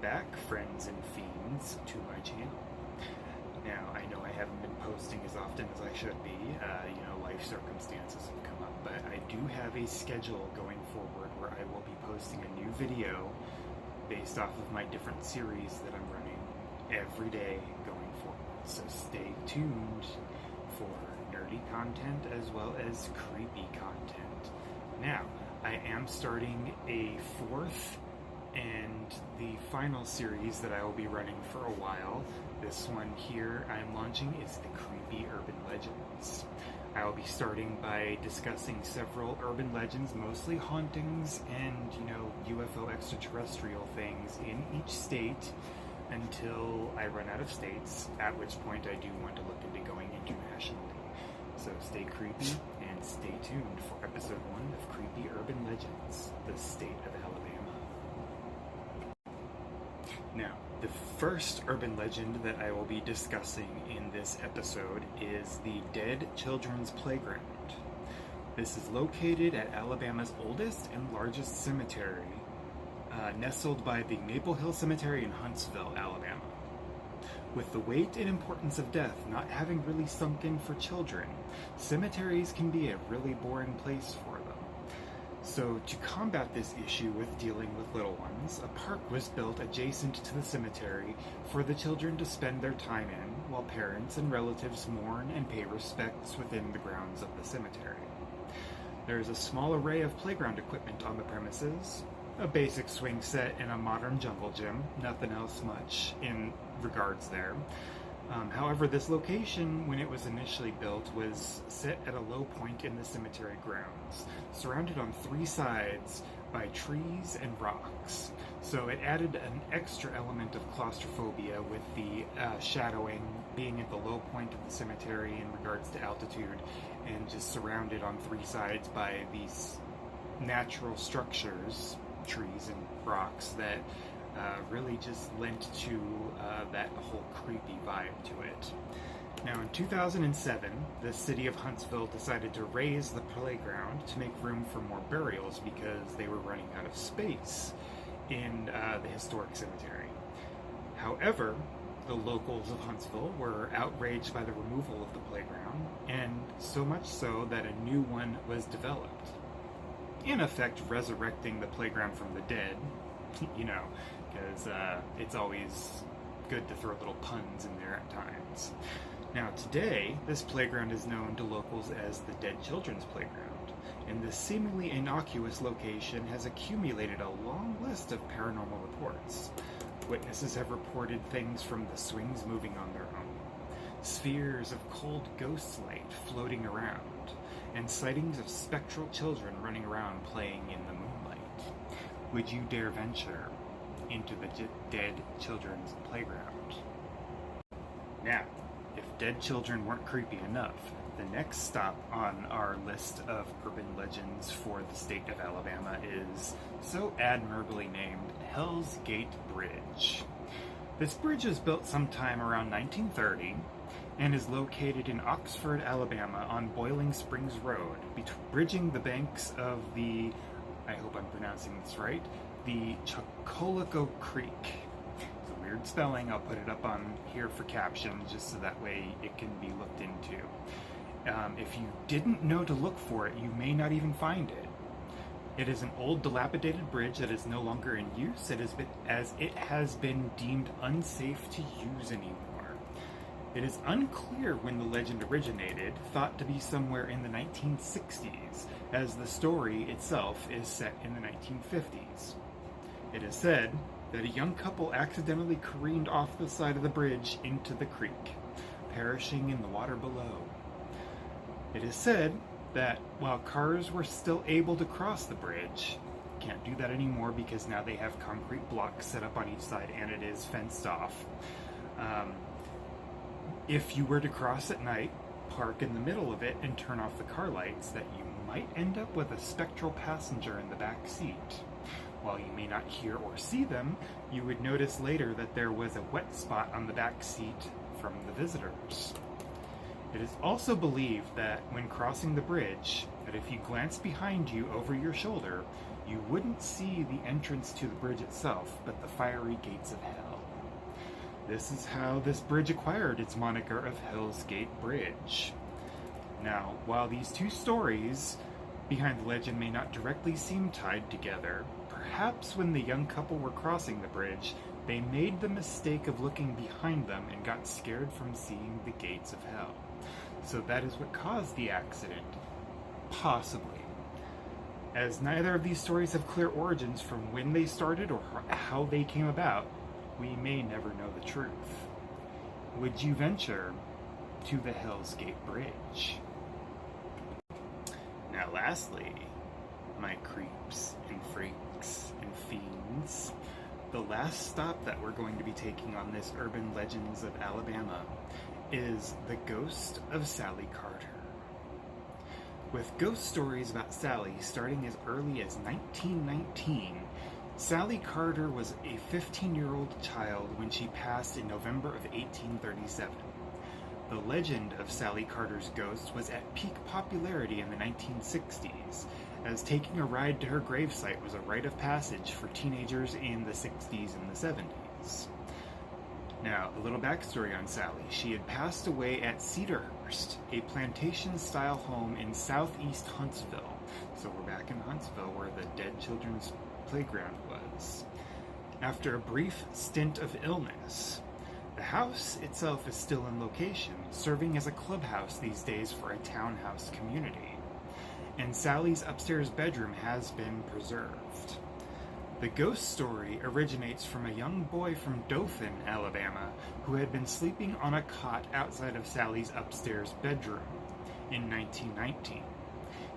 back, friends and fiends, to my channel. Now, I know I haven't been posting as often as I should be. Life circumstances have come up, but I do have a schedule going forward where I will be posting a new video based off of my different series that I'm running every day going forward. So stay tuned for nerdy content as well as creepy content. Now, I am starting a fourth and the final series that I will be running for a while. This one here I'm launching is the Creepy Urban Legends. I will be starting by discussing several urban legends, mostly hauntings and, UFO extraterrestrial things in each state until I run out of states, at which point I do want to look into going internationally. So stay creepy and stay tuned for episode 1 of Creepy Urban Legends, the state of Alabama. Now, the first urban legend that I will be discussing in this episode is the Dead Children's Playground. This is located at Alabama's oldest and largest cemetery, nestled by the Maple Hill Cemetery in Huntsville, Alabama. With the weight and importance of death not having really sunk in for children, cemeteries can be a really boring place for them. So to combat this issue with dealing with little ones, a park was built adjacent to the cemetery for the children to spend their time in, while parents and relatives mourn and pay respects within the grounds of the cemetery. There is a small array of playground equipment on the premises, a basic swing set and a modern jungle gym, nothing else much in regards there. However, this location, when it was initially built, was set at a low point in the cemetery grounds, surrounded on 3 sides by trees and rocks. So it added an extra element of claustrophobia with the shadowing being at the low point of the cemetery in regards to altitude, and just surrounded on 3 sides by these natural structures, trees and rocks, that really just lent to that whole creepy vibe to it. Now, in 2007, the city of Huntsville decided to raise the playground to make room for more burials because they were running out of space in the historic cemetery. However, the locals of Huntsville were outraged by the removal of the playground, and so much so that a new one was developed, in effect resurrecting the playground from the dead, because it's always good to throw little puns in there at times. Now today, this playground is known to locals as the Dead Children's Playground, and this seemingly innocuous location has accumulated a long list of paranormal reports. Witnesses have reported things from the swings moving on their own, spheres of cold ghost light floating around, and sightings of spectral children running around playing in the moonlight. Would you dare venture into the Dead Children's Playground? Now, if dead children weren't creepy enough, the next stop on our list of urban legends for the state of Alabama is so admirably named Hell's Gate Bridge. This bridge was built sometime around 1930 and is located in Oxford, Alabama on Boiling Springs Road, bridging the banks of the, I hope I'm pronouncing this right, the Chocolico Creek. It's a weird spelling. I'll put it up on here for captions just so that way it can be looked into. If you didn't know to look for it, you may not even find it. It is an old, dilapidated bridge that is no longer in use, as it has been deemed unsafe to use anymore. It is unclear when the legend originated, thought to be somewhere in the 1960s, as the story itself is set in the 1950s. It is said that a young couple accidentally careened off the side of the bridge into the creek, perishing in the water below. It is said that while cars were still able to cross the bridge, can't do that anymore because now they have concrete blocks set up on each side and it is fenced off. If you were to cross at night, park in the middle of it and turn off the car lights, that you might end up with a spectral passenger in the back seat. While you may not hear or see them, you would notice later that there was a wet spot on the back seat from the visitors. It is also believed that when crossing the bridge, that if you glance behind you over your shoulder, you wouldn't see the entrance to the bridge itself, but the fiery gates of hell. This is how this bridge acquired its moniker of Hell's Gate Bridge. Now, while these two stories behind the legend may not directly seem tied together, perhaps when the young couple were crossing the bridge, they made the mistake of looking behind them and got scared from seeing the gates of hell. So that is what caused the accident. Possibly. As neither of these stories have clear origins from when they started or how they came about, we may never know the truth. Would you venture to the Hell's Gate Bridge? Now lastly, my creeps and freaks and fiends, the last stop that we're going to be taking on this Urban Legends of Alabama is the ghost of Sally Carter. With ghost stories about Sally starting as early as 1919, Sally Carter was a 15-year-old child when she passed in November of 1837. The legend of Sally Carter's ghost was at peak popularity in the 1960s, as taking a ride to her gravesite was a rite of passage for teenagers in the 60s and the 70s. Now, a little backstory on Sally. She had passed away at Cedarhurst, a plantation-style home in southeast Huntsville. So we're back in Huntsville, where the Dead Children's Playground was. After a brief stint of illness, the house itself is still in location, serving as a clubhouse these days for a townhouse community. And Sally's upstairs bedroom has been preserved. The ghost story originates from a young boy from Dothan, Alabama, who had been sleeping on a cot outside of Sally's upstairs bedroom in 1919.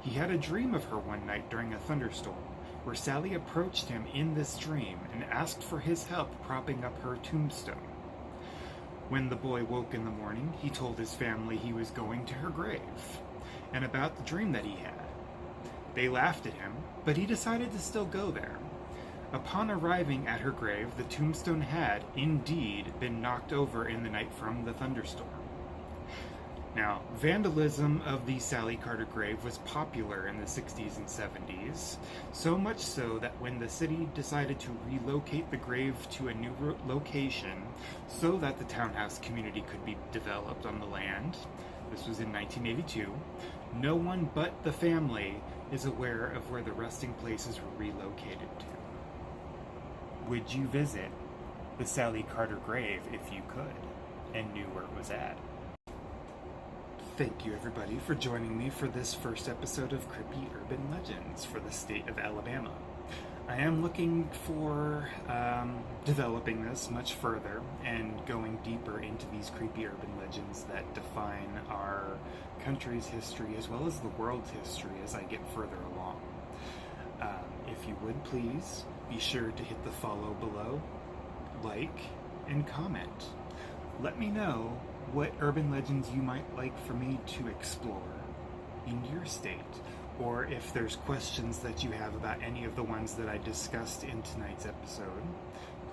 He had a dream of her one night during a thunderstorm, where Sally approached him in this dream and asked for his help propping up her tombstone. When the boy woke in the morning, he told his family he was going to her grave, and about the dream that he had. They laughed at him, but he decided to still go there. Upon arriving at her grave, the tombstone had, indeed, been knocked over in the night from the thunderstorm. Now, vandalism of the Sally Carter grave was popular in the 60s and 70s, so much so that when the city decided to relocate the grave to a new location so that the townhouse community could be developed on the land, this was in 1982, no one but the family is aware of where the resting places were relocated to. Would you visit the Sally Carter grave if you could and knew where it was at? Thank you everybody for joining me for this first episode of Creepy Urban Legends for the state of Alabama. I am looking for developing this much further and going deeper into these creepy urban legends that define our country's history as well as the world's history as I get further along. If you would please be sure to hit the follow below, like, and comment. Let me know what urban legends you might like for me to explore in your state, or if there's questions that you have about any of the ones that I discussed in tonight's episode,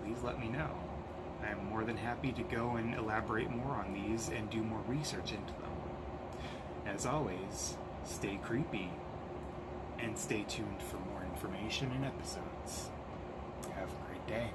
please let me know. I'm more than happy to go and elaborate more on these and do more research into them. As always, stay creepy and stay tuned for more information and episodes. Have a great day.